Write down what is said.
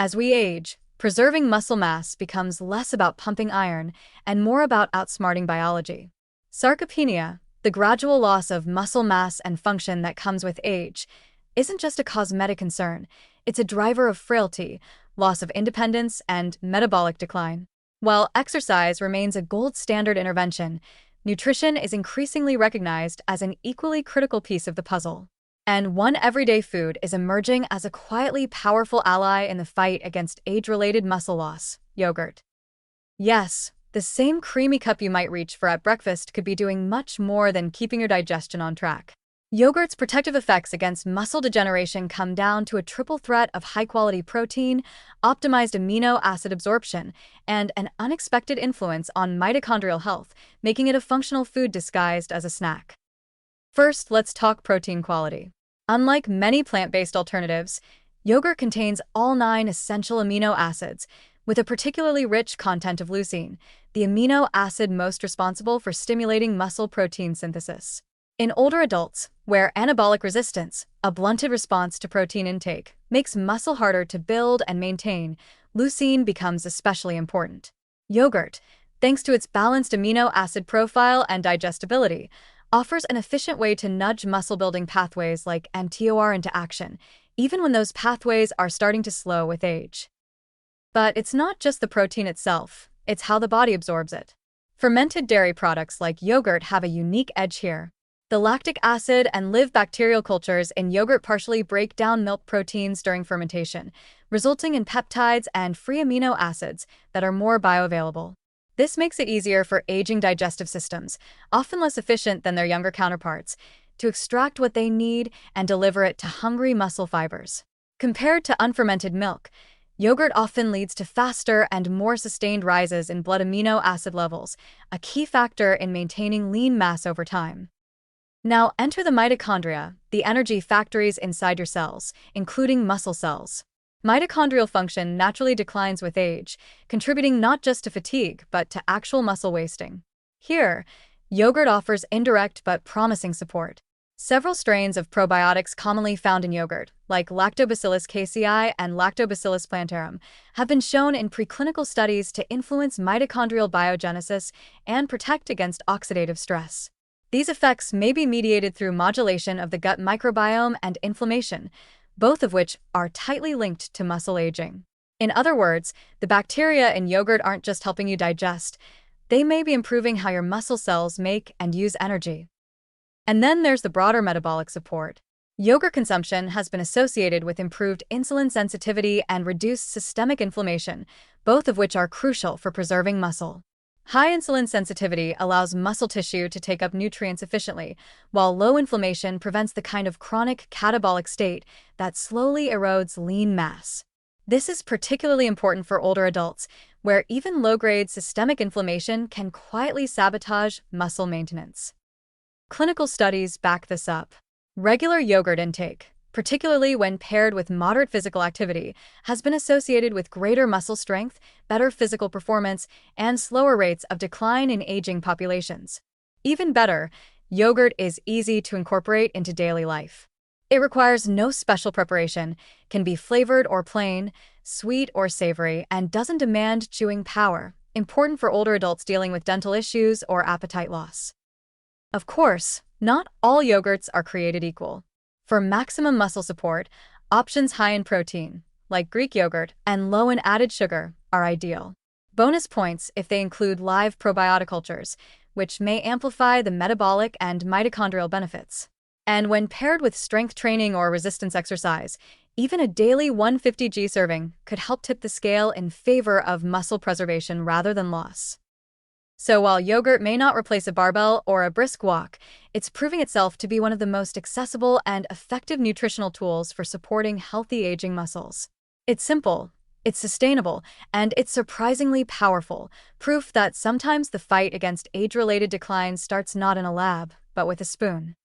As we age, preserving muscle mass becomes less about pumping iron and more about outsmarting biology. Sarcopenia, the gradual loss of muscle mass and function that comes with age, isn't just a cosmetic concern, it's a driver of frailty, loss of independence, and metabolic decline. While exercise remains a gold standard intervention, nutrition is increasingly recognized as an equally critical piece of the puzzle. And one everyday food is emerging as a quietly powerful ally in the fight against age-related muscle loss: yogurt. Yes, the same creamy cup you might reach for at breakfast could be doing much more than keeping your digestion on track. Yogurt's protective effects against muscle degeneration come down to a triple threat of high-quality protein, optimized amino acid absorption, and an unexpected influence on mitochondrial health, making it a functional food disguised as a snack. First, let's talk protein quality. Unlike many plant-based alternatives, yogurt contains all 9 essential amino acids, with a particularly rich content of leucine, the amino acid most responsible for stimulating muscle protein synthesis. In older adults, where anabolic resistance, a blunted response to protein intake, makes muscle harder to build and maintain, leucine becomes especially important. Yogurt, thanks to its balanced amino acid profile and digestibility, offers an efficient way to nudge muscle-building pathways like mTOR into action, even when those pathways are starting to slow with age. But it's not just the protein itself, it's how the body absorbs it. Fermented dairy products like yogurt have a unique edge here. The lactic acid and live bacterial cultures in yogurt partially break down milk proteins during fermentation, resulting in peptides and free amino acids that are more bioavailable. This makes it easier for aging digestive systems, often less efficient than their younger counterparts, to extract what they need and deliver it to hungry muscle fibers. Compared to unfermented milk, yogurt often leads to faster and more sustained rises in blood amino acid levels, a key factor in maintaining lean mass over time. Now enter the mitochondria, the energy factories inside your cells, including muscle cells. Mitochondrial function naturally declines with age, contributing not just to fatigue but to actual muscle wasting. Here, yogurt offers indirect but promising support. Several strains of probiotics commonly found in yogurt, like Lactobacillus casei and Lactobacillus plantarum, have been shown in preclinical studies to influence mitochondrial biogenesis and protect against oxidative stress. These effects may be mediated through modulation of the gut microbiome and inflammation, both of which are tightly linked to muscle aging. In other words, the bacteria in yogurt aren't just helping you digest, they may be improving how your muscle cells make and use energy. And then there's the broader metabolic support. Yogurt consumption has been associated with improved insulin sensitivity and reduced systemic inflammation, both of which are crucial for preserving muscle. High insulin sensitivity allows muscle tissue to take up nutrients efficiently, while low inflammation prevents the kind of chronic catabolic state that slowly erodes lean mass. This is particularly important for older adults, where even low-grade systemic inflammation can quietly sabotage muscle maintenance. Clinical studies back this up. Regular yogurt intake, particularly when paired with moderate physical activity, has been associated with greater muscle strength, better physical performance, and slower rates of decline in aging populations. Even better, yogurt is easy to incorporate into daily life. It requires no special preparation, can be flavored or plain, sweet or savory, and doesn't demand chewing power, important for older adults dealing with dental issues or appetite loss. Of course, not all yogurts are created equal. For maximum muscle support, options high in protein, like Greek yogurt, and low in added sugar, are ideal. Bonus points if they include live probiotic cultures, which may amplify the metabolic and mitochondrial benefits. And when paired with strength training or resistance exercise, even a daily 150g serving could help tip the scale in favor of muscle preservation rather than loss. So while yogurt may not replace a barbell or a brisk walk, it's proving itself to be one of the most accessible and effective nutritional tools for supporting healthy aging muscles. It's simple, it's sustainable, and it's surprisingly powerful, proof that sometimes the fight against age-related decline starts not in a lab, but with a spoon.